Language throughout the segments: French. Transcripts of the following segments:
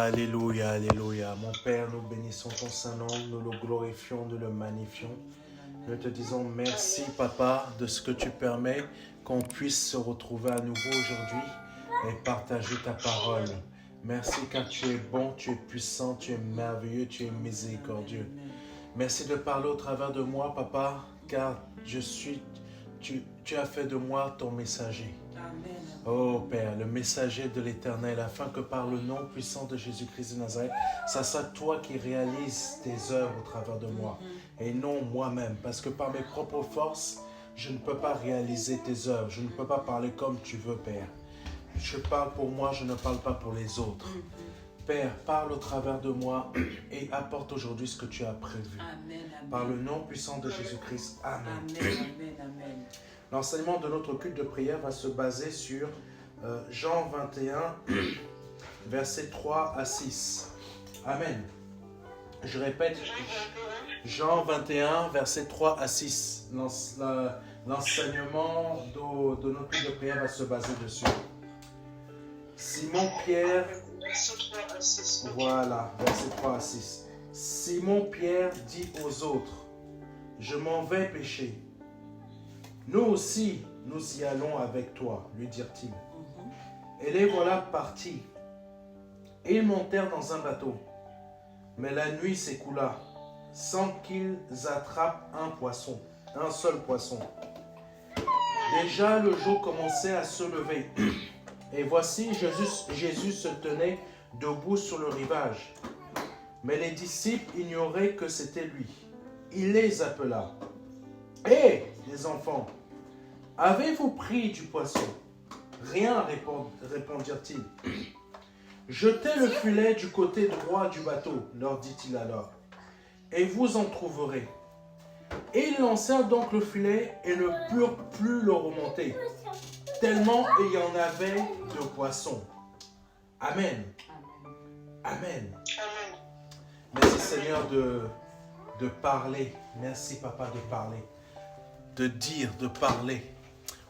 Alléluia, Alléluia. Mon Père, nous bénissons ton Saint-Nom, nous le glorifions, nous le magnifions. Nous te disons merci, Papa, de ce que tu permets qu'on puisse se retrouver à nouveau aujourd'hui et partager ta parole. Merci car tu es bon, tu es puissant, tu es merveilleux, tu es miséricordieux. Merci de parler au travers de moi, Papa, car tu as fait de moi ton messager. Amen. Oh Père, le messager de l'Éternel, afin que par le nom puissant de Jésus-Christ de Nazareth, ça soit toi qui réalises tes œuvres au travers de moi, et non moi-même, parce que par mes propres forces, je ne peux pas réaliser tes œuvres, je ne peux pas parler comme tu veux, Père. Je parle pour moi, je ne parle pas pour les autres. Père, parle au travers de moi et apporte aujourd'hui ce que tu as prévu. Amen, amen. Par le nom puissant de Jésus-Christ. Amen. Amen, amen, amen. L'enseignement de notre culte de prière va se baser sur Jean 21, versets 3 à 6. Amen. Je répète, Jean 21, versets 3 à 6. L'enseignement de notre culte de prière va se baser dessus. Simon-Pierre, voilà, verset 3 à 6. Simon-Pierre dit aux autres, « Je m'en vais pêcher. » « Nous aussi, nous y allons avec toi, lui dirent-ils. Et les voilà partis. Et ils montèrent dans un bateau. Mais la nuit s'écoula, sans qu'ils attrapent un seul poisson. Déjà le jour commençait à se lever. Et voici, Jésus se tenait debout sur le rivage. Mais les disciples ignoraient que c'était lui. Il les appela. « Hé, les enfants, avez-vous pris du poisson ?» « Rien, répondirent-ils. »« Jetez le filet du côté droit du bateau, leur dit-il alors, et vous en trouverez. » Et ils lancèrent donc le filet et ne purent plus le remonter, tellement il y en avait de poissons. Amen. Amen. Merci Seigneur de parler. Merci Papa de parler. De dire, de parler.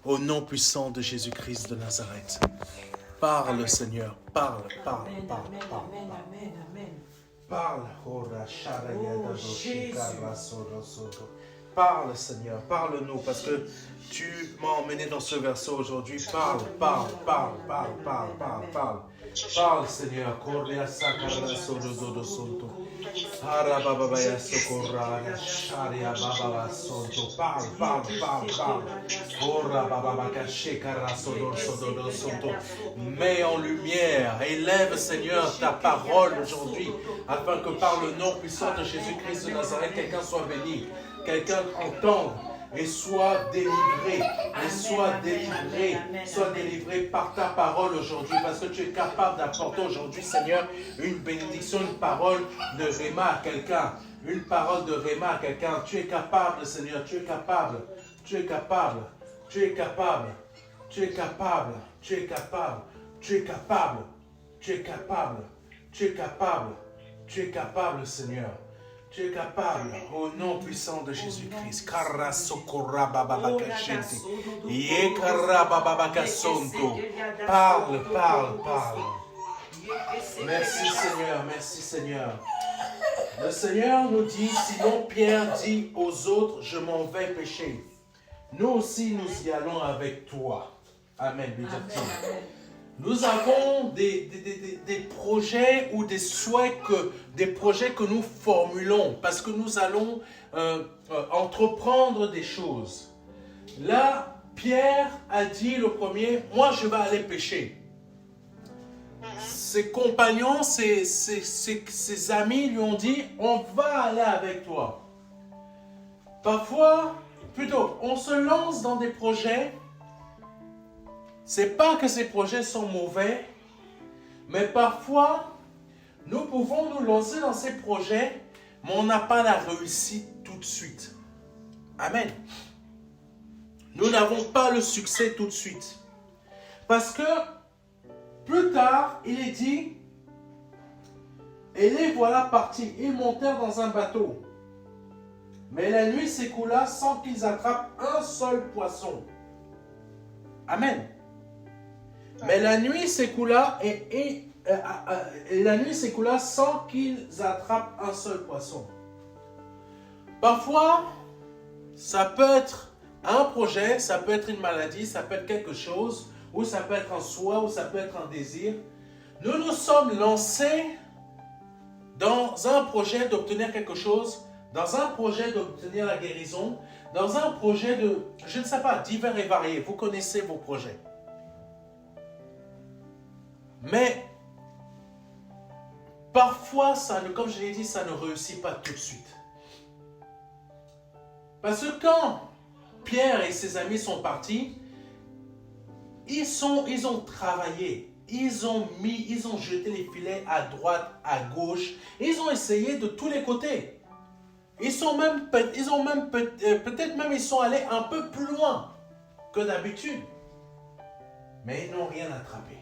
Au nom puissant de Jésus-Christ de Nazareth. Parle Seigneur. Parle, parle, Amen, parle, amen, parle. amen, amen, amen. Parle. Oh, Jésus. Parle Seigneur. Parle-nous parce que tu m'as emmené dans ce verset aujourd'hui. Parle, parle, parle, parle, parle, parle, parle. Parle Seigneur. Parle, parle, parle, parle. Mets en lumière, élève Seigneur ta parole aujourd'hui, afin que par le nom puissant de Jésus-Christ de Nazareth, quelqu'un soit béni, quelqu'un entende et soit délivré, soit délivré par ta parole aujourd'hui, parce que tu es capable d'apporter aujourd'hui, Seigneur, une bénédiction, une parole de Réma à quelqu'un, une parole de Réma à quelqu'un. Tu es capable, Seigneur, tu es capable, tu es capable, tu es capable, tu es capable, tu es capable, tu es capable, tu es capable, tu es capable, tu es capable, Seigneur. Tu es capable, au nom puissant de Jésus-Christ. Parle, parle, parle. Merci Seigneur, merci Seigneur. Le Seigneur nous dit, sinon Pierre dit aux autres, je m'en vais pêcher. Nous aussi, nous y allons avec toi. Amen. Nous avons des projets ou des souhaits, des projets que nous formulons parce que nous allons entreprendre des choses. Là, Pierre a dit le premier, moi je vais aller pêcher. Ses compagnons, ses amis lui ont dit, on va aller avec toi. Parfois, plutôt, on se lance dans des projets. C'est pas que ces projets sont mauvais, mais parfois, nous pouvons nous lancer dans ces projets, mais on n'a pas la réussite tout de suite. Amen. Nous n'avons pas le succès tout de suite. Parce que, plus tard, il est dit, et les voilà partis, ils montèrent dans un bateau. Mais la nuit s'écoula sans qu'ils attrapent un seul poisson. Amen. Mais la nuit s'écoula et la nuit s'écoula sans qu'ils attrapent un seul poisson. Parfois, ça peut être un projet, ça peut être une maladie, ça peut être quelque chose, ou ça peut être un souhait, ou ça peut être un désir. Nous nous sommes lancés dans un projet d'obtenir quelque chose, dans un projet d'obtenir la guérison, dans un projet de, je ne sais pas, divers et variés. Vous connaissez vos projets. Mais parfois, comme je l'ai dit, ça ne réussit pas tout de suite. Parce que quand Pierre et ses amis sont partis, ils ont travaillé. Ils ont jeté les filets à droite, à gauche. Ils ont essayé de tous les côtés. Ils sont allés un peu plus loin que d'habitude. Mais ils n'ont rien attrapé.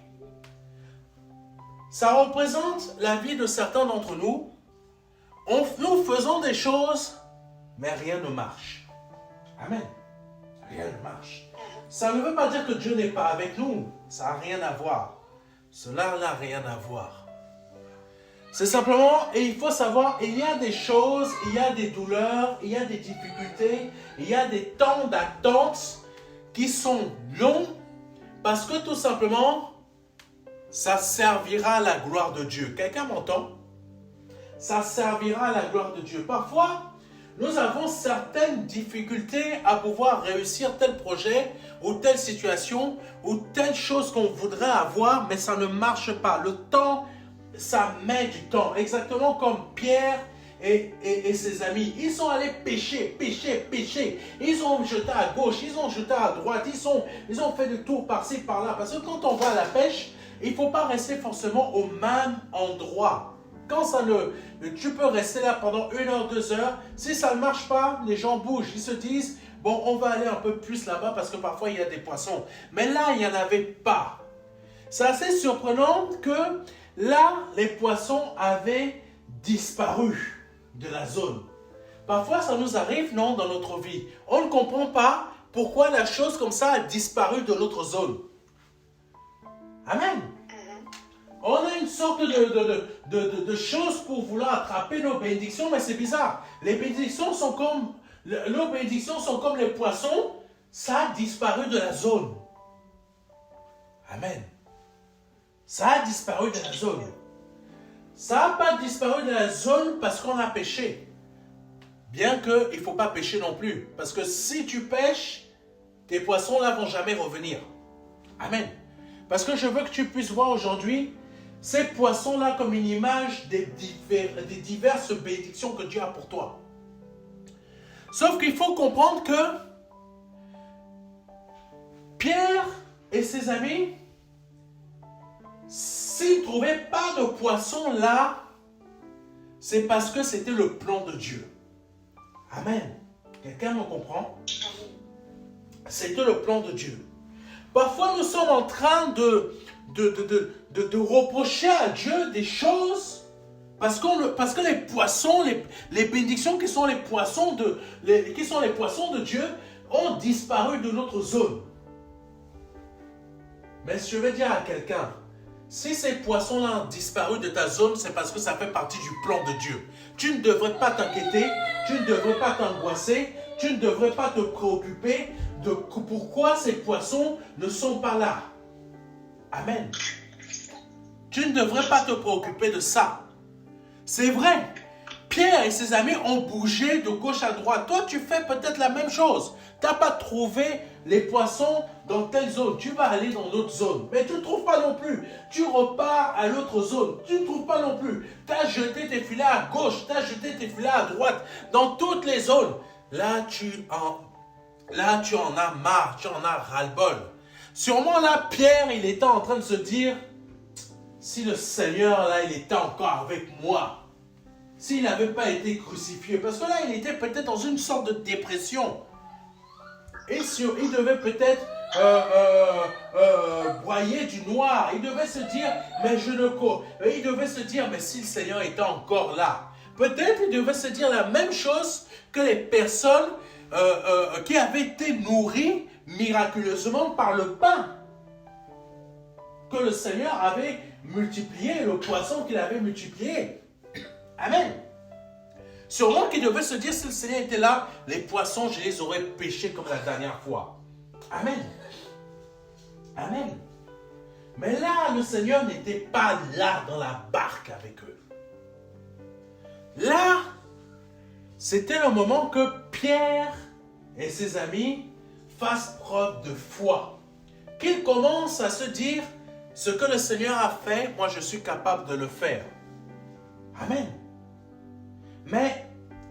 Ça représente la vie de certains d'entre nous. Nous faisons des choses, mais rien ne marche. Amen. Rien ne marche. Ça ne veut pas dire que Dieu n'est pas avec nous. Ça n'a rien à voir. Cela n'a rien à voir. C'est simplement, et il faut savoir, il y a des choses, il y a des douleurs, il y a des difficultés, il y a des temps d'attente qui sont longs parce que tout simplement, ça servira à la gloire de Dieu. Quelqu'un m'entend? Ça servira à la gloire de Dieu. Parfois, nous avons certaines difficultés à pouvoir réussir tel projet ou telle situation ou telle chose qu'on voudrait avoir, mais ça ne marche pas. Le temps, ça met du temps. Exactement comme Pierre et ses amis. Ils sont allés pêcher. Ils ont jeté à gauche, ils ont jeté à droite, ils ont fait des tours par-ci, par-là. Parce que quand on va à la pêche, il ne faut pas rester forcément au même endroit. Quand tu peux rester là pendant 1 heure, 2 heures. Si ça ne marche pas, les gens bougent. Ils se disent, bon, on va aller un peu plus là-bas parce que parfois il y a des poissons. Mais là, il n'y en avait pas. C'est assez surprenant que là, les poissons avaient disparu de la zone. Parfois, ça nous arrive, non, dans notre vie. On ne comprend pas pourquoi la chose comme ça a disparu de notre zone. Amen. On a une sorte de choses pour vouloir attraper nos bénédictions, mais c'est bizarre. Les bénédictions sont comme, nos bénédictions sont comme les poissons, ça a disparu de la zone. Amen. Ça a disparu de la zone. Ça n'a pas disparu de la zone parce qu'on a péché. Bien qu'il ne faut pas pécher non plus. Parce que si tu pêches, tes poissons là vont jamais revenir. Amen. Parce que je veux que tu puisses voir aujourd'hui ces poissons-là comme une image des diverses bénédictions que Dieu a pour toi. Sauf qu'il faut comprendre que Pierre et ses amis, s'ils ne trouvaient pas de poissons là, c'est parce que c'était le plan de Dieu. Amen. Quelqu'un me comprend? C'était le plan de Dieu. Parfois, nous sommes en train de reprocher à Dieu des choses parce que les poissons, les bénédictions qui sont les poissons de Dieu ont disparu de notre zone. Mais je vais dire à quelqu'un, si ces poissons-là ont disparu de ta zone, c'est parce que ça fait partie du plan de Dieu. Tu ne devrais pas t'inquiéter, tu ne devrais pas t'angoisser, tu ne devrais pas te préoccuper de pourquoi ces poissons ne sont pas là. Amen. Tu ne devrais pas te préoccuper de ça. C'est vrai. Pierre et ses amis ont bougé de gauche à droite. Toi, tu fais peut-être la même chose. Tu n'as pas trouvé les poissons dans telle zone. Tu vas aller dans d'autres zones. Mais tu ne trouves pas non plus. Tu repars à l'autre zone. Tu ne trouves pas non plus. Tu as jeté tes filets à gauche. Tu as jeté tes filets à droite. Dans toutes les zones. Là, tu en as marre. Tu en as ras-le-bol. Sûrement là, Pierre, il était en train de se dire, si le Seigneur, là, il était encore avec moi, s'il n'avait pas été crucifié, parce que là, il était peut-être dans une sorte de dépression. Et il devait peut-être broyer du noir. Il devait se dire, mais si le Seigneur était encore là, peut-être il devait se dire la même chose que les personnes qui avaient été nourries miraculeusement par le pain que le Seigneur multiplié le poisson qu'il avait multiplié. Amen. Sûrement qu'il devait se dire, si le Seigneur était là, les poissons, je les aurais pêchés comme la dernière fois. Amen. Amen. Mais là, le Seigneur n'était pas là dans la barque avec eux. Là, c'était le moment que Pierre et ses amis fassent preuve de foi. Qu'ils commencent à se dire, ce que le Seigneur a fait, moi je suis capable de le faire. Amen. Mais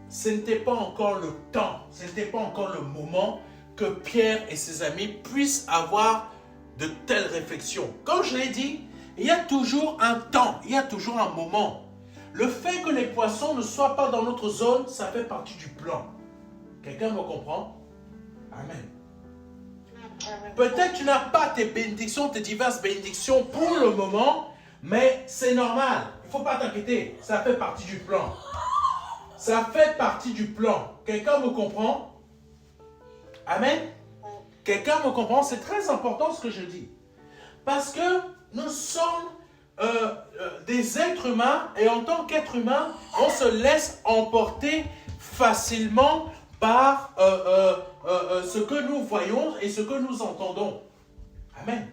ce n'était pas encore le temps, ce n'était pas encore le moment que Pierre et ses amis puissent avoir de telles réflexions. Comme je l'ai dit, il y a toujours un temps, il y a toujours un moment. Le fait que les poissons ne soient pas dans notre zone, ça fait partie du plan. Quelqu'un me comprend? Amen. Peut-être tu n'as pas tes bénédictions, tes diverses bénédictions pour le moment, mais c'est normal. Il ne faut pas t'inquiéter, ça fait partie du plan. Ça fait partie du plan. Quelqu'un me comprend? Amen. Quelqu'un me comprend? C'est très important ce que je dis. Parce que nous sommes des êtres humains et en tant qu'être humain, on se laisse emporter facilement par ce que nous voyons et ce que nous entendons. Amen.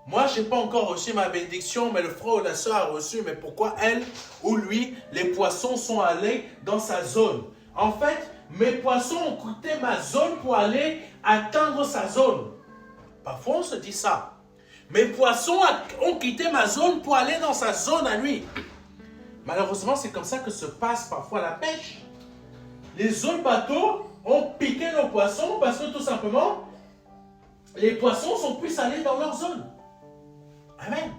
Moi, je n'ai pas encore reçu ma bénédiction, mais le frère ou la soeur a reçu. Mais pourquoi elle ou lui, les poissons sont allés dans sa zone? En fait, mes poissons ont quitté ma zone pour aller atteindre sa zone. Parfois, on se dit ça. Mes poissons ont quitté ma zone pour aller dans sa zone à lui. Malheureusement, c'est comme ça que se passe parfois la pêche. Les autres bateaux ont piqué nos poissons parce que tout simplement, les poissons sont plus allés dans leur zone. Amen.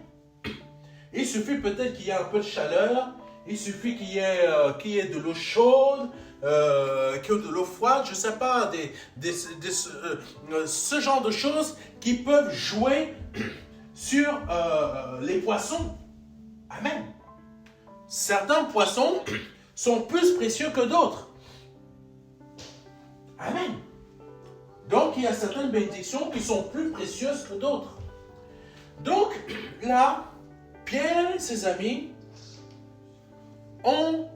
Il suffit peut-être qu'il y ait un peu de chaleur, il suffit qu'il y ait de l'eau chaude, qu'il y ait de l'eau froide, je ne sais pas, ce genre de choses qui peuvent jouer sur les poissons. Amen. Certains poissons sont plus précieux que d'autres. Amen. Donc, il y a certaines bénédictions qui sont plus précieuses que d'autres. Donc, là, Pierre et ses amis ont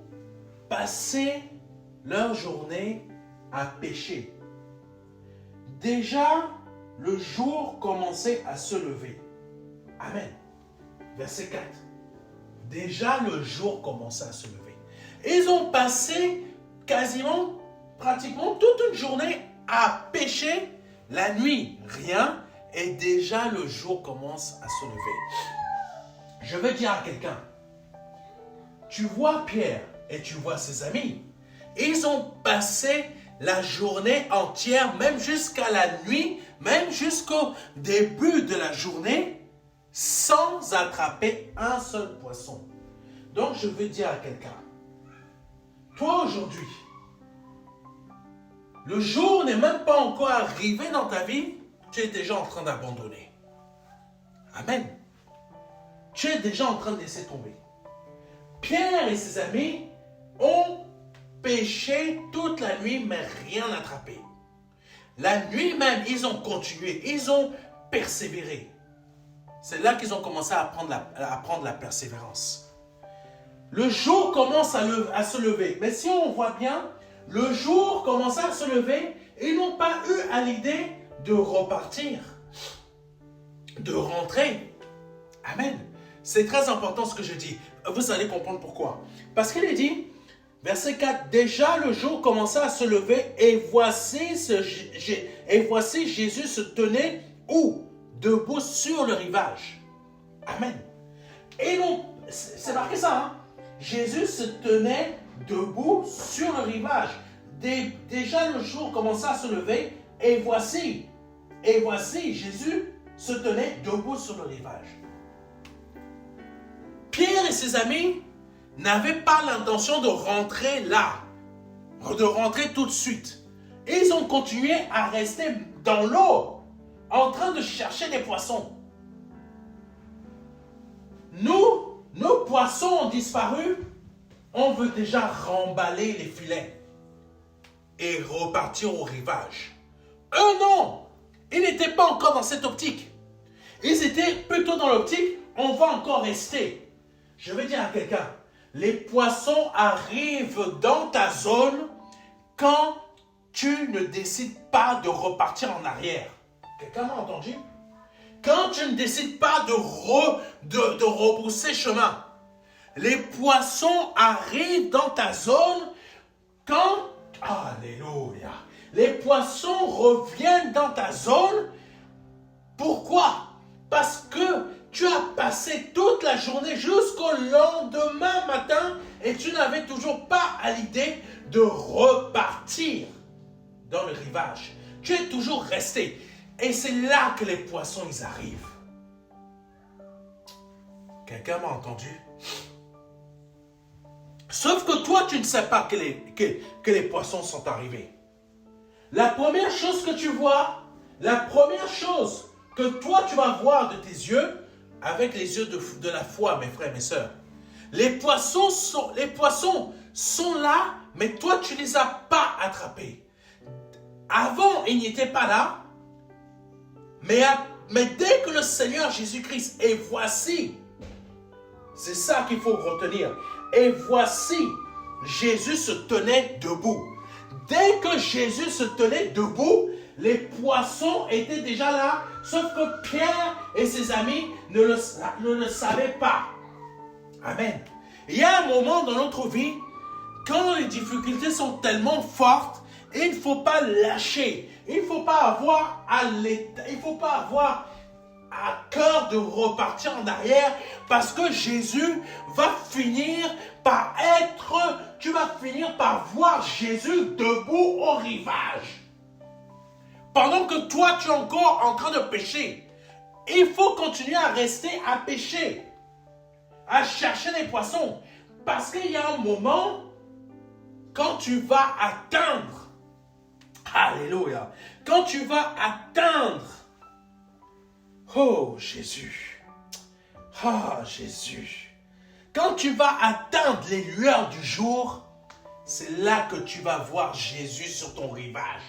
passé leur journée à pêcher. Déjà, le jour commençait à se lever. Amen. Verset 4. Déjà, le jour commençait à se lever. Ils ont passé pratiquement toute une journée à pêcher. La nuit, rien. Et déjà, le jour commence à se lever. Je veux dire à quelqu'un, tu vois Pierre et tu vois ses amis. Ils ont passé la journée entière, même jusqu'à la nuit, même jusqu'au début de la journée, sans attraper un seul poisson. Donc, je veux dire à quelqu'un, toi aujourd'hui, le jour n'est même pas encore arrivé dans ta vie, tu es déjà en train d'abandonner. Amen. Tu es déjà en train de laisser tomber. Pierre et ses amis ont pêché toute la nuit, mais rien attrapé. La nuit même, ils ont continué, ils ont persévéré. C'est là qu'ils ont commencé à apprendre la persévérance. Le jour commence à se lever. Mais si on voit bien, le jour commençait à se lever, ils n'ont pas eu à l'idée de repartir, de rentrer. Amen. C'est très important ce que je dis. Vous allez comprendre pourquoi. Parce qu'il est dit, verset 4, déjà le jour commençait à se lever et voici Jésus se tenait où? Debout sur le rivage. Amen. Et non, c'est marqué ça, hein? Jésus se tenait debout sur le rivage. Déjà le jour commençait à se lever et voici Jésus se tenait debout sur le rivage. Pierre et ses amis n'avaient pas l'intention de rentrer là, de rentrer tout de suite. Ils ont continué à rester dans l'eau, en train de chercher des poissons. Nous, nos poissons ont disparu, on veut déjà remballer les filets et repartir au rivage. Eux non, ils n'étaient pas encore dans cette optique. Ils étaient plutôt dans l'optique on va encore rester. Je vais dire à quelqu'un, les poissons arrivent dans ta zone quand tu ne décides pas de repartir en arrière. Quelqu'un m'a entendu? Quand tu ne décides pas de repousser chemin. Les poissons arrivent dans ta zone quand... Alléluia. Les poissons reviennent dans ta zone. Pourquoi? Parce que tu as passé toute la journée jusqu'au lendemain matin et tu n'avais toujours pas à l'idée de repartir dans le rivage. Tu es toujours resté. Et c'est là que les poissons, ils arrivent. Quelqu'un m'a entendu? Sauf que toi, tu ne sais pas que les poissons sont arrivés. La première chose que tu vois, la première chose que toi, tu vas voir de tes yeux, avec les yeux de la foi, mes frères et mes sœurs, les poissons sont là, mais toi, tu ne les as pas attrapés. Avant, ils n'étaient pas là, mais dès que le Seigneur Jésus-Christ, et voici, c'est ça qu'il faut retenir, et voici, Jésus se tenait debout. Dès que Jésus se tenait debout, les poissons étaient déjà là, sauf que Pierre et ses amis ne le savaient pas. Amen. Il y a un moment dans notre vie, quand les difficultés sont tellement fortes, il ne faut pas lâcher. Il ne faut pas avoir à cœur de repartir en arrière, parce que Jésus va finir par tu vas finir par voir Jésus debout au rivage. Pendant que toi, tu es encore en train de pécher, il faut continuer à rester à pêcher, à chercher les poissons, parce qu'il y a un moment, quand tu vas atteindre, alléluia, quand tu vas atteindre, oh Jésus, Jésus, quand tu vas atteindre les lueurs du jour, c'est là que tu vas voir Jésus sur ton rivage.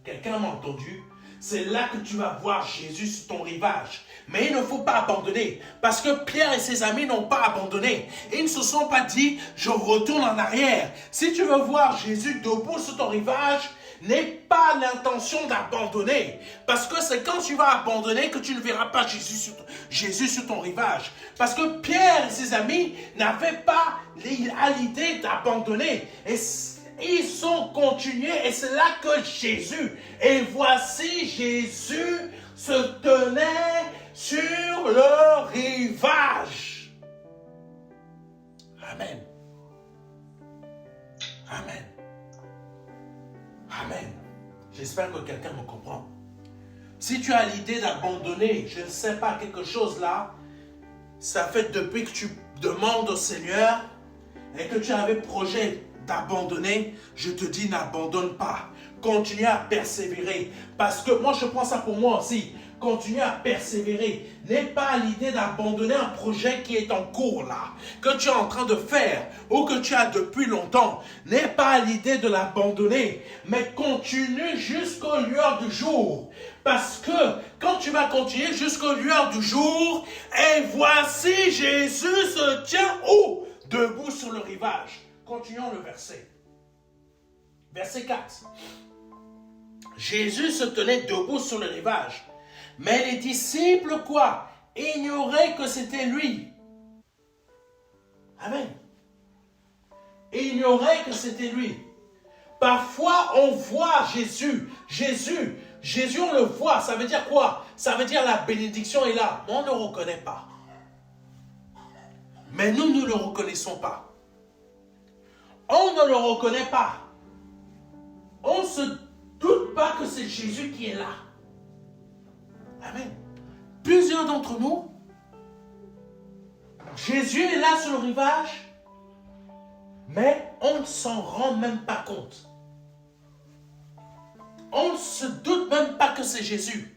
Quelqu'un m'a entendu? C'est là que tu vas voir Jésus sur ton rivage. Mais il ne faut pas abandonner. Parce que Pierre et ses amis n'ont pas abandonné. Ils ne se sont pas dit, je retourne en arrière. Si tu veux voir Jésus debout sur ton rivage, n'aie pas l'intention d'abandonner. Parce que c'est quand tu vas abandonner que tu ne verras pas Jésus sur ton rivage. Parce que Pierre et ses amis n'avaient pas l'idée d'abandonner. Et ils ont continué, et c'est là que Jésus, et voici Jésus se tenait sur le rivage. Amen. Amen. Amen. J'espère que quelqu'un me comprend. Si tu as l'idée d'abandonner, je ne sais pas, quelque chose là, ça fait depuis que tu demandes au Seigneur et que tu avais projet d'abandonner, je te dis n'abandonne pas. Continue à persévérer. Parce que moi je prends ça pour moi aussi. Continue à persévérer. N'aie pas l'idée d'abandonner un projet qui est en cours là, que tu es en train de faire ou que tu as depuis longtemps. N'aie pas l'idée de l'abandonner, mais continue jusqu'aux lueurs du jour. Parce que quand tu vas continuer jusqu'aux lueurs du jour, et voici Jésus se tient où? Debout sur le rivage. Continuons le verset. Verset 4. Jésus se tenait debout sur le rivage. Mais les disciples, quoi? Ignoraient que c'était lui. Amen. Ignoraient que c'était lui. Parfois, on voit Jésus. Jésus, on le voit. Ça veut dire quoi? Ça veut dire la bénédiction est là. On ne le reconnaît pas. Mais nous ne le reconnaissons pas. On ne le reconnaît pas. On ne se doute pas que c'est Jésus qui est là. Amen. Plusieurs d'entre nous, Jésus est là sur le rivage, mais on ne s'en rend même pas compte. On ne se doute même pas que c'est Jésus.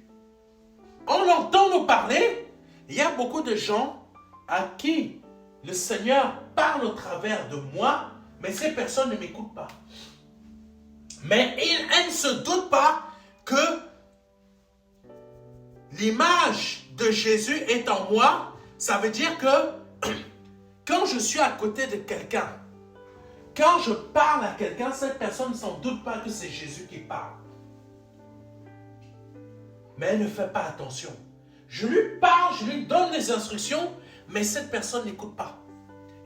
On l'entend nous parler. Il y a beaucoup de gens à qui le Seigneur parle au travers de moi, mais ces personnes ne m'écoutent pas. Mais elles ne se doutent pas que l'image de Jésus est en moi, Ça veut dire que quand je suis à côté de quelqu'un, quand je parle à quelqu'un, cette personne ne s'en doute pas que c'est Jésus qui parle. Mais elle ne fait pas attention. Je lui parle, je lui donne des instructions, mais cette personne n'écoute pas.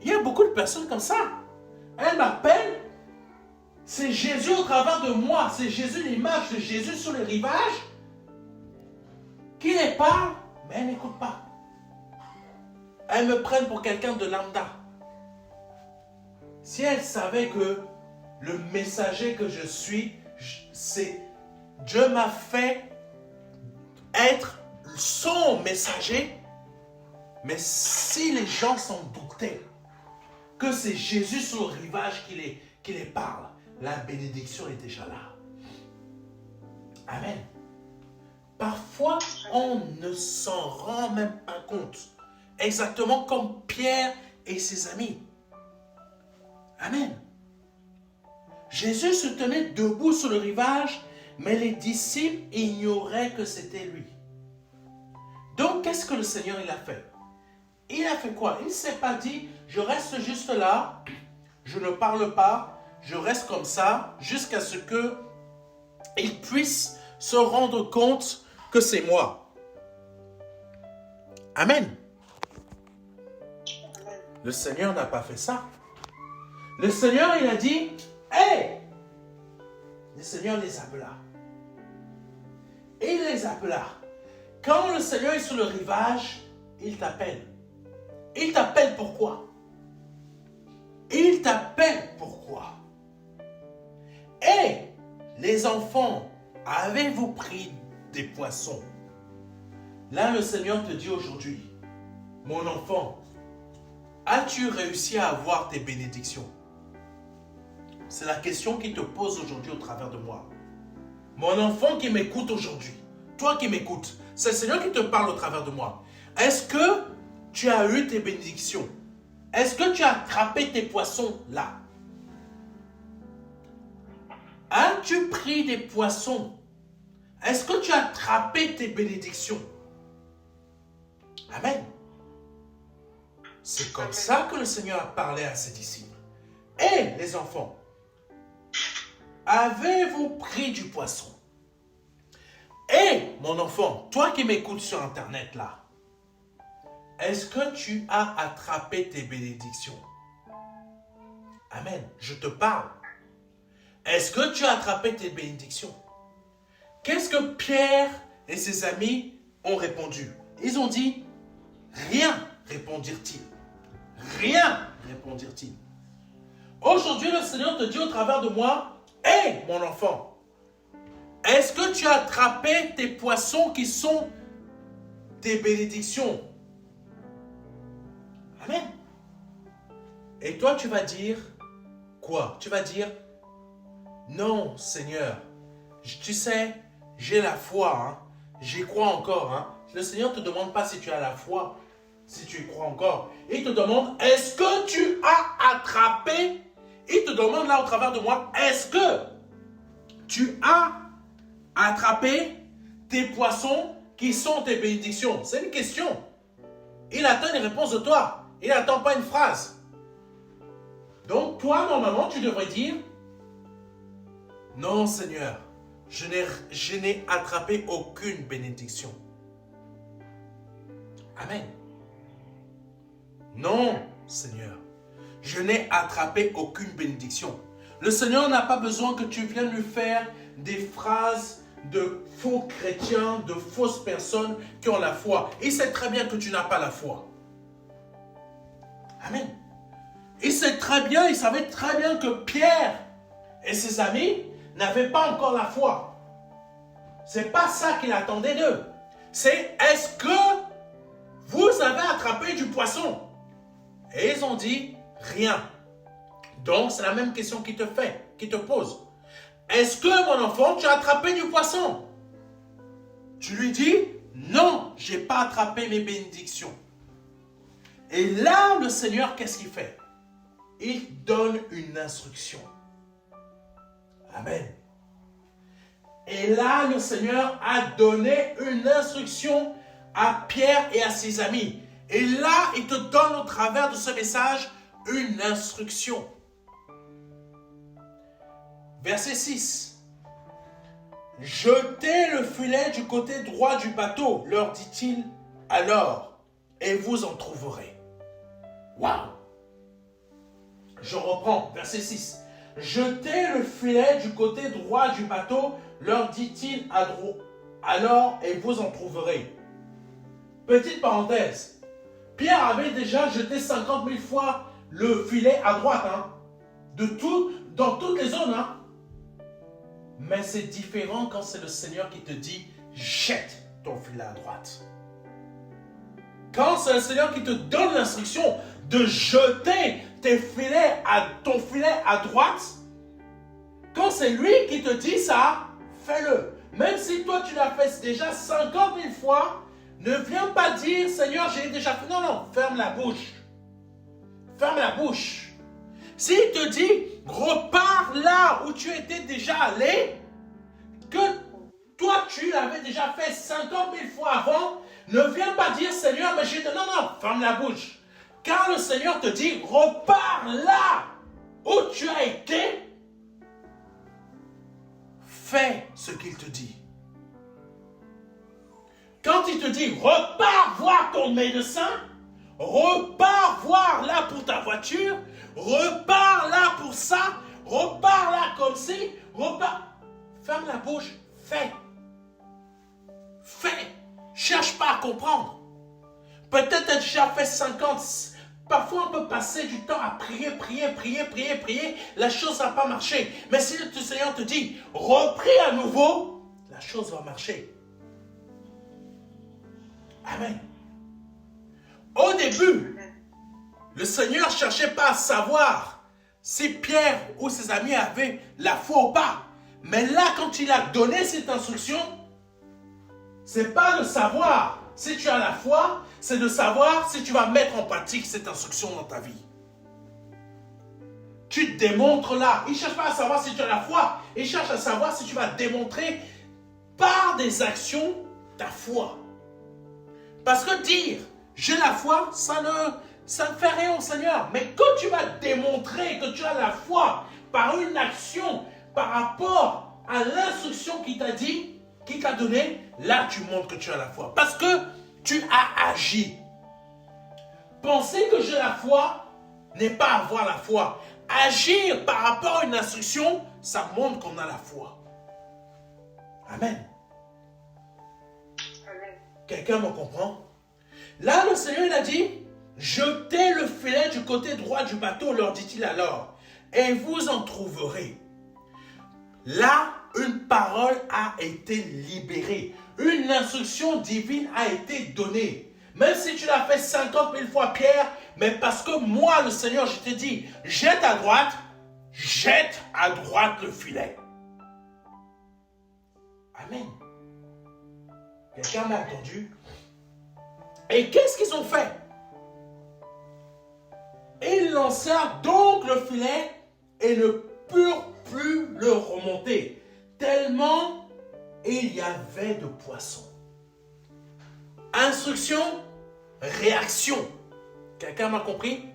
Il y a beaucoup de personnes comme ça. Elle m'appelle, c'est Jésus au travers de moi, c'est Jésus, l'image de Jésus sur le rivage, qui les parle, mais elle n'écoute pas. Elles me prennent pour quelqu'un de lambda. Si elles savaient que le messager que je suis, c'est Dieu m'a fait être son messager, mais si les gens s'en doutaient que c'est Jésus sur le rivage qui les parle, la bénédiction est déjà là. Amen. Parfois, on ne s'en rend même pas compte. Exactement comme Pierre et ses amis. Amen. Jésus se tenait debout sur le rivage, mais les disciples ignoraient que c'était lui. Donc, qu'est-ce que le Seigneur il a fait? Il a fait quoi? Il ne s'est pas dit, je reste juste là, je ne parle pas, je reste comme ça, jusqu'à ce qu'il puisse se rendre compte que c'est moi. Amen. Le Seigneur n'a pas fait ça. Le Seigneur, il a dit, hey! Le Seigneur les appela. Et il les appela. Quand le Seigneur est sur le rivage, il t'appelle. Il t'appelle pourquoi? Il t'appelle pourquoi? Et les enfants, avez-vous pris des poissons? Là, le Seigneur te dit aujourd'hui, mon enfant, as-tu réussi à avoir tes bénédictions? C'est la question qu'il te pose aujourd'hui au travers de moi. Mon enfant qui m'écoute aujourd'hui, toi qui m'écoutes, c'est le Seigneur qui te parle au travers de moi. Est-ce que tu as eu tes bénédictions? Est-ce que tu as attrapé tes poissons là? As-tu pris des poissons? Est-ce que tu as attrapé tes bénédictions? Amen. C'est comme ça que le Seigneur a parlé à ses disciples. Et les enfants, avez-vous pris du poisson? Et mon enfant, toi qui m'écoutes sur Internet là, est-ce que tu as attrapé tes bénédictions? Amen. Je te parle. Est-ce que tu as attrapé tes bénédictions? Qu'est-ce que Pierre et ses amis ont répondu? Ils ont dit, rien, répondirent-ils. Rien, répondirent-ils. Aujourd'hui, le Seigneur te dit au travers de moi, hé, mon enfant, est-ce que tu as attrapé tes poissons qui sont tes bénédictions? Amen. Et toi, tu vas dire quoi? Tu vas dire, non, Seigneur, tu sais, j'ai la foi, hein? J'y crois encore. Hein? Le Seigneur ne te demande pas si tu as la foi, si tu y crois encore. Il te demande, est-ce que tu as attrapé? Il te demande là au travers de moi, est-ce que tu as attrapé tes poissons qui sont tes bénédictions? C'est une question. Il attend une réponse de toi. Il n'attend pas une phrase. Donc toi, normalement, tu devrais dire, non Seigneur, je n'ai attrapé aucune bénédiction. Amen. Non Seigneur, je n'ai attrapé aucune bénédiction. Le Seigneur n'a pas besoin que tu viennes lui faire des phrases de faux chrétiens, de fausses personnes qui ont la foi. Il sait très bien que tu n'as pas la foi. Amen. Il sait très bien, il savait très bien que Pierre et ses amis n'avaient pas encore la foi. C'est pas ça qu'il attendait d'eux. C'est, est-ce que vous avez attrapé du poisson? Et ils ont dit, rien. Donc, c'est la même question qu'il te pose. Est-ce que, mon enfant, tu as attrapé du poisson? Tu lui dis, non, je n'ai pas attrapé mes bénédictions. Et là, le Seigneur, qu'est-ce qu'il fait? Il donne une instruction. Amen. Et là, le Seigneur a donné une instruction à Pierre et à ses amis. Et là, il te donne au travers de ce message une instruction. Verset 6. Jetez le filet du côté droit du bateau, leur dit-il alors, et vous en trouverez. Waouh! Je reprends, verset 6. Jetez le filet du côté droit du bateau, leur dit-il alors, et vous en trouverez. Petite parenthèse. Pierre avait déjà jeté 50 000 fois le filet à droite, dans toutes les zones. Mais c'est différent quand c'est le Seigneur qui te dit, jette ton filet à droite. Quand c'est le Seigneur qui te donne l'instruction de jeter ton filet à droite, quand c'est lui qui te dit ça, fais-le. Même si toi tu l'as fait déjà 50 000 fois, ne viens pas dire, Seigneur, j'ai déjà fait. Non, non, ferme la bouche. Ferme la bouche. S'il te dit, repars là où tu étais déjà allé, que toi tu l'avais déjà fait 50 000 fois avant, ne viens pas dire, Seigneur, mais j'ai... Non, non, ferme la bouche. Car le Seigneur te dit, repars là où tu as été, fais ce qu'il te dit. Quand il te dit, repars voir ton médecin, repars voir là pour ta voiture, repars là pour ça, repars là comme ci, repars. Ferme la bouche, fais. Fais. Cherche pas à comprendre. Peut-être tu as déjà fait 50. Parfois on peut passer du temps à prier. La chose n'a pas marché. Mais si le Seigneur te dit, repris à nouveau, la chose va marcher. Amen. Au début, le Seigneur ne cherchait pas à savoir si Pierre ou ses amis avaient la foi ou pas. Mais là, quand il a donné cette instruction, ce n'est pas de savoir si tu as la foi, c'est de savoir si tu vas mettre en pratique cette instruction dans ta vie. Tu démontres là. Il ne cherche pas à savoir si tu as la foi. Il cherche à savoir si tu vas démontrer par des actions ta foi. Parce que dire j'ai la foi, ça ne fait rien au Seigneur. Mais quand tu vas démontrer que tu as la foi par une action, par rapport à l'instruction qu'il t'a dit, qu'il t'a donné, là tu montres que tu as la foi. Parce que tu as agi. Penser que j'ai la foi n'est pas avoir la foi. Agir par rapport à une instruction, ça montre qu'on a la foi. Amen. Quelqu'un me comprend? Là, le Seigneur il a dit, jetez le filet du côté droit du bateau, leur dit-il alors, et vous en trouverez. Là, une parole a été libérée. Une instruction divine a été donnée. Même si tu l'as fait 50 000 fois, Pierre, mais parce que moi, le Seigneur, je t'ai dit, jette à droite le filet. Amen. Quelqu'un m'a entendu? Et qu'est-ce qu'ils ont fait? Ils lancèrent donc le filet et ne purent plus le remonter, tellement il y avait de poissons. Instruction, réaction. Quelqu'un m'a compris?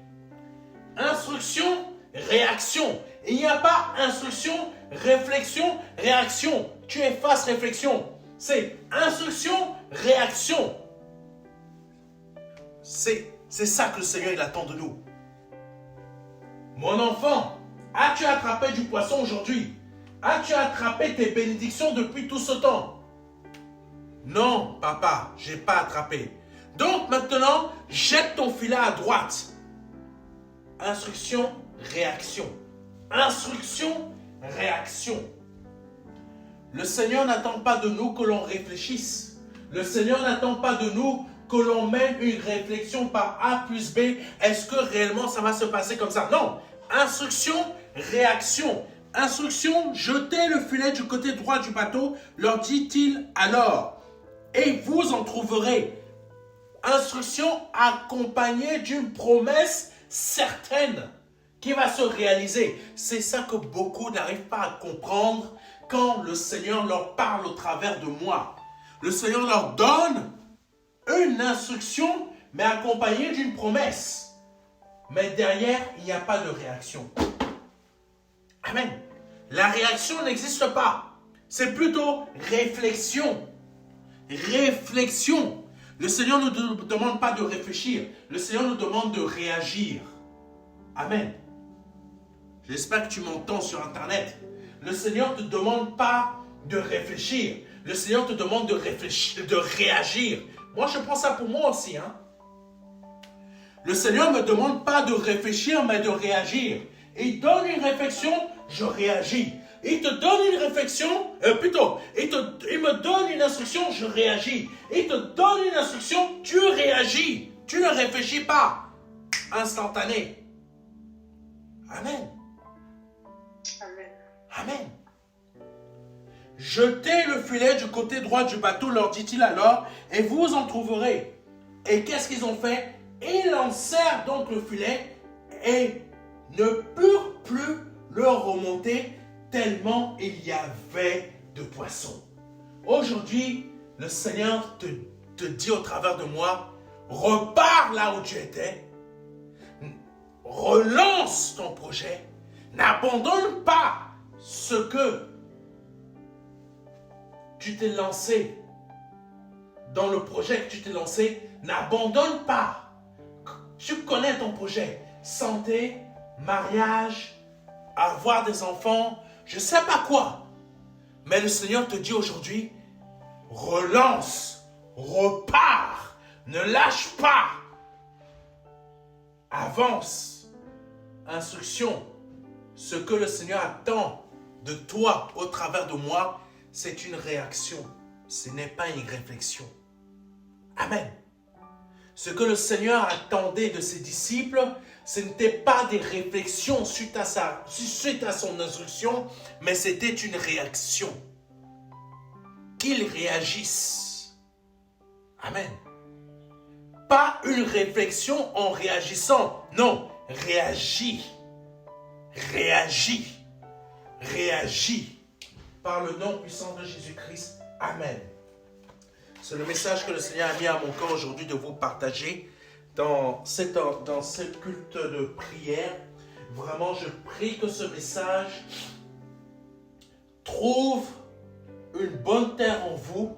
Instruction, réaction. Il n'y a pas instruction, réflexion, réaction. Tu effaces réflexion. C'est instruction, réaction. C'est ça que le Seigneur il attend de nous. Mon enfant, as-tu attrapé du poisson aujourd'hui? As-tu attrapé tes bénédictions depuis tout ce temps? Non, papa, je n'ai pas attrapé. Donc maintenant, jette ton filet à droite. Instruction, réaction. Instruction, réaction. Le Seigneur n'attend pas de nous que l'on réfléchisse. Le Seigneur n'attend pas de nous que l'on mène une réflexion par A plus B. Est-ce que réellement ça va se passer comme ça? Non. Instruction, réaction. Instruction, jetez le filet du côté droit du bateau, leur dit-il alors. Et vous en trouverez. Instruction accompagnée d'une promesse certaine qui va se réaliser. C'est ça que beaucoup n'arrivent pas à comprendre quand le Seigneur leur parle au travers de moi. Le Seigneur leur donne une instruction, mais accompagné d'une promesse. Mais derrière, il n'y a pas de réaction. Amen. La réaction n'existe pas. C'est plutôt réflexion. Réflexion. Le Seigneur ne nous demande pas de réfléchir. Le Seigneur nous demande de réagir. Amen. J'espère que tu m'entends sur Internet. Le Seigneur ne te demande pas de réfléchir. Le Seigneur te demande de réfléchir, de réagir. Moi, je prends ça pour moi aussi. Le Seigneur ne me demande pas de réfléchir, mais de réagir. Il donne une réflexion, je réagis. Il te donne une réflexion, il me donne une instruction, je réagis. Il te donne une instruction, tu réagis. Tu ne réfléchis pas. Instantané. Amen. Amen. Amen. Jetez le filet du côté droit du bateau, leur dit-il alors, et vous en trouverez. Et qu'est-ce qu'ils ont fait? Ils lancèrent donc le filet et ne purent plus le remonter tellement il y avait de poissons. Aujourd'hui, le Seigneur te dit au travers de moi, repars là où tu étais, relance ton projet, n'abandonne pas ce que tu t'es lancé, dans le projet que tu t'es lancé, n'abandonne pas. Tu connais ton projet, santé, mariage, avoir des enfants, je ne sais pas quoi. Mais le Seigneur te dit aujourd'hui, relance, repars, ne lâche pas, avance, instruction. Ce que le Seigneur attend de toi au travers de moi, c'est une réaction, ce n'est pas une réflexion. Amen. Ce que le Seigneur attendait de ses disciples, ce n'était pas des réflexions suite à son instruction, mais c'était une réaction. Qu'ils réagissent. Amen. Pas une réflexion en réagissant. Non, réagis. Réagis. Réagis. Par le nom puissant de Jésus-Christ. Amen. C'est le message que le Seigneur a mis à mon cœur aujourd'hui de vous partager dans ce culte de prière. Vraiment, je prie que ce message trouve une bonne terre en vous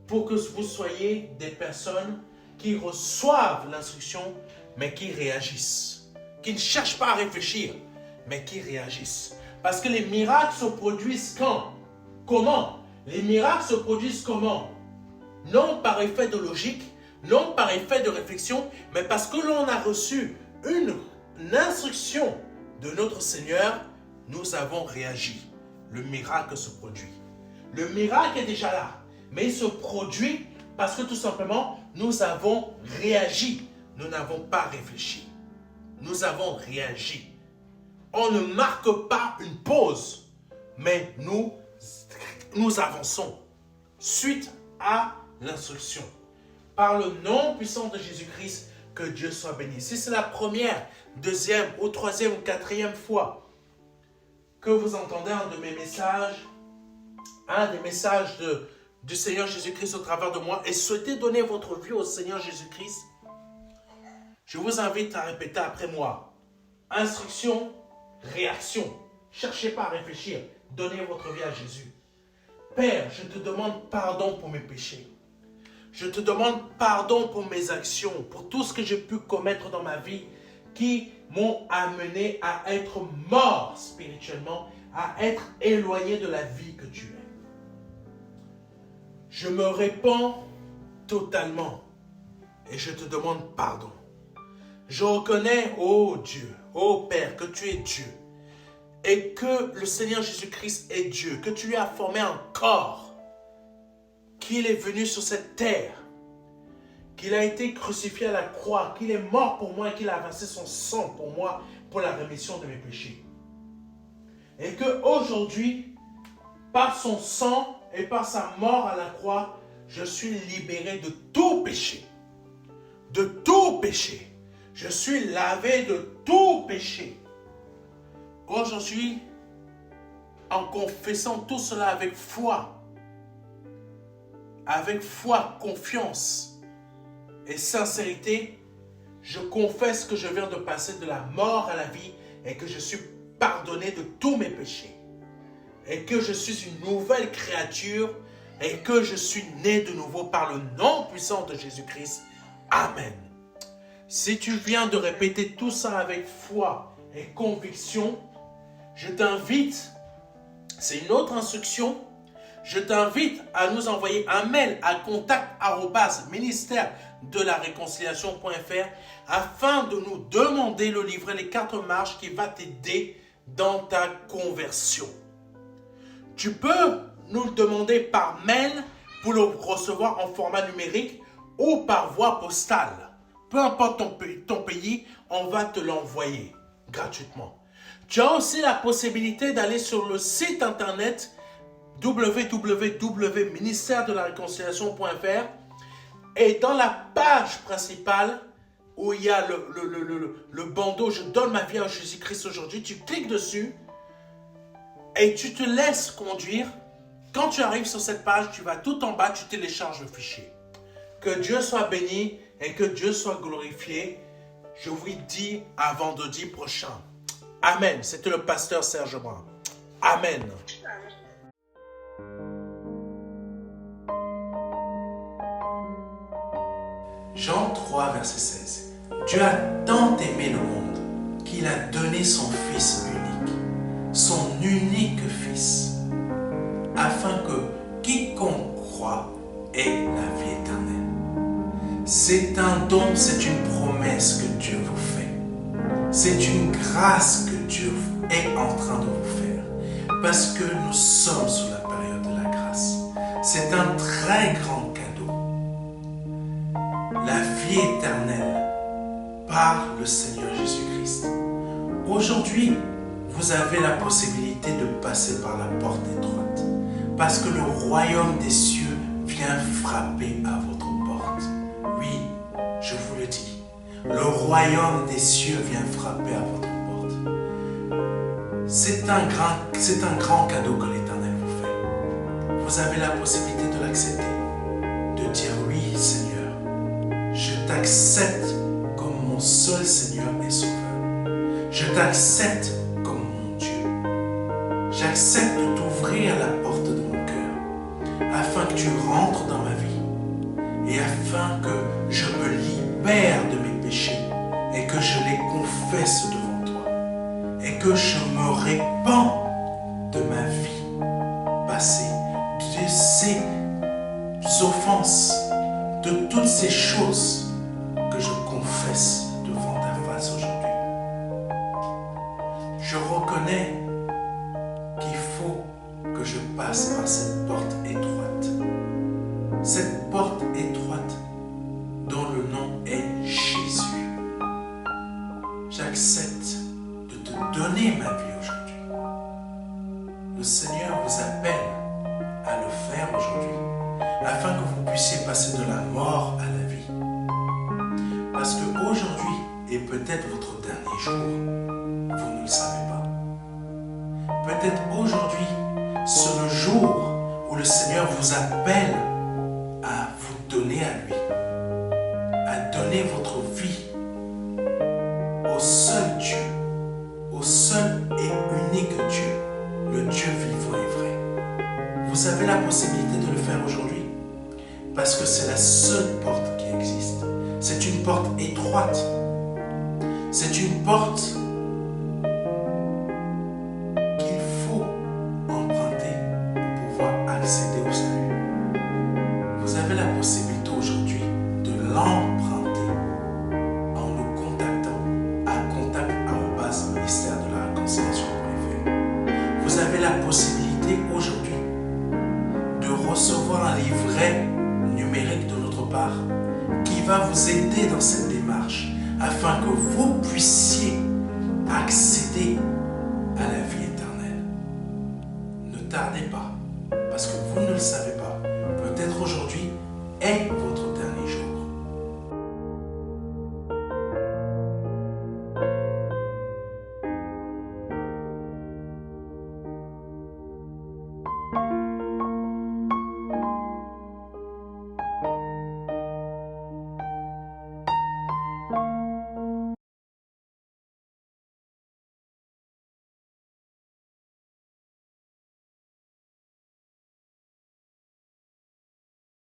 pour que vous soyez des personnes qui reçoivent l'instruction, mais qui réagissent. Qui ne cherchent pas à réfléchir, mais qui réagissent. Parce que les miracles se produisent quand? Comment? Les miracles se produisent comment? Non par effet de logique, non par effet de réflexion, mais parce que l'on a reçu une instruction de notre Seigneur, nous avons réagi. Le miracle se produit. Le miracle est déjà là, mais il se produit parce que tout simplement, nous avons réagi. Nous n'avons pas réfléchi. Nous avons réagi. On ne marque pas une pause, mais nous avançons suite à l'instruction. Par le nom puissant de Jésus-Christ, que Dieu soit béni. Si c'est la première, deuxième ou troisième ou quatrième fois que vous entendez un de mes messages, un des messages du Seigneur Jésus-Christ au travers de moi et souhaitez donner votre vie au Seigneur Jésus-Christ, je vous invite à répéter après moi. Instruction, réaction. Cherchez pas à réfléchir. Donnez votre vie à Jésus. Père, je te demande pardon pour mes péchés. Je te demande pardon pour mes actions, pour tout ce que j'ai pu commettre dans ma vie qui m'ont amené à être mort spirituellement, à être éloigné de la vie que tu es. Je me répands totalement et je te demande pardon. Je reconnais, ô Dieu, ô Père, que tu es Dieu et que le Seigneur Jésus-Christ est Dieu, que tu lui as formé un corps, qu'il est venu sur cette terre, qu'il a été crucifié à la croix, qu'il est mort pour moi et qu'il a versé son sang pour moi, pour la rémission de mes péchés. Et qu'aujourd'hui, par son sang et par sa mort à la croix, je suis libéré de tout péché. De tout péché. Je suis lavé de tout péché. Aujourd'hui, en confessant tout cela avec foi, confiance, et sincérité, je confesse que je viens de passer de la mort à la vie et que je suis pardonné de tous mes péchés. Et que je suis une nouvelle créature et que je suis né de nouveau par le nom puissant de Jésus-Christ. Amen. Si tu viens de répéter tout ça avec foi et conviction, je t'invite, c'est une autre instruction, je t'invite à nous envoyer un mail à contact@ministère-de-la-réconciliation.fr afin de nous demander le livret Les 4 marches qui va t'aider dans ta conversion. Tu peux nous le demander par mail pour le recevoir en format numérique ou par voie postale. Peu importe ton pays, on va te l'envoyer gratuitement. Tu as aussi la possibilité d'aller sur le site internet www.ministère-de-la-réconciliation.fr et dans la page principale où il y a le bandeau « Je donne ma vie à Jésus-Christ aujourd'hui », tu cliques dessus et tu te laisses conduire. Quand tu arrives sur cette page, tu vas tout en bas, tu télécharges le fichier. Que Dieu soit béni et que Dieu soit glorifié. Je vous dis à vendredi prochain. Amen. C'était le pasteur Serge Brun. Amen. Jean 3, verset 16. Dieu a tant aimé le monde qu'il a donné son Fils unique Fils, afin que quiconque croit ait la vie éternelle. C'est un don, c'est une promesse que Dieu vous fait. C'est une grâce que Dieu est en train de vous faire, parce que nous sommes sous la période de la grâce. C'est un très grand cadeau. La vie éternelle par le Seigneur Jésus-Christ. Aujourd'hui, vous avez la possibilité de passer par la porte étroite, parce que le royaume des cieux vient frapper à votre porte. Oui, je vous le dis, le royaume des cieux vient frapper à votre porte. C'est un grand cadeau que l'Éternel vous fait. Vous avez la possibilité de l'accepter, de dire oui, Seigneur, je t'accepte comme mon seul Seigneur et Sauveur. Je t'accepte comme mon Dieu. J'accepte de t'ouvrir la porte de mon cœur afin que tu rentres dans ma vie et afin que je me libère de mes péchés et que je les confesse devant toi et que je me répands de ma vie passée, de ces offenses, de toutes ces choses que je confesse devant ta face aujourd'hui. Je reconnais qu'il faut que je passe par cette porte étroite. Cette porte étroite dont le nom est Jésus. J'accepte de te donner ma vie aujourd'hui. Le Seigneur vous appelle à le faire aujourd'hui, afin que vous puissiez passer de la mort à la vie. Parce qu'aujourd'hui est peut-être votre dernier jour. Vous ne le savez pas. Peut-être aujourd'hui, c'est le jour où le Seigneur vous appelle à vous donner à lui, à donner votre vie au seul Dieu, au seul et unique Dieu, le Dieu vivant et vrai. Vous avez la possibilité de le faire aujourd'hui, parce que c'est la seule porte qui existe. C'est une porte étroite. C'est une porte qu'il faut emprunter pour pouvoir accéder au salut. Vous avez la possibilité aujourd'hui de l'emprunter en nous contactant à contact@ministère-de-la-réconciliation.fr. Vous avez la possibilité aujourd'hui de recevoir un livret numérique de notre part qui va vous aider dans cette démarche afin que vous puissiez accéder à la vie éternelle. Ne tardez pas.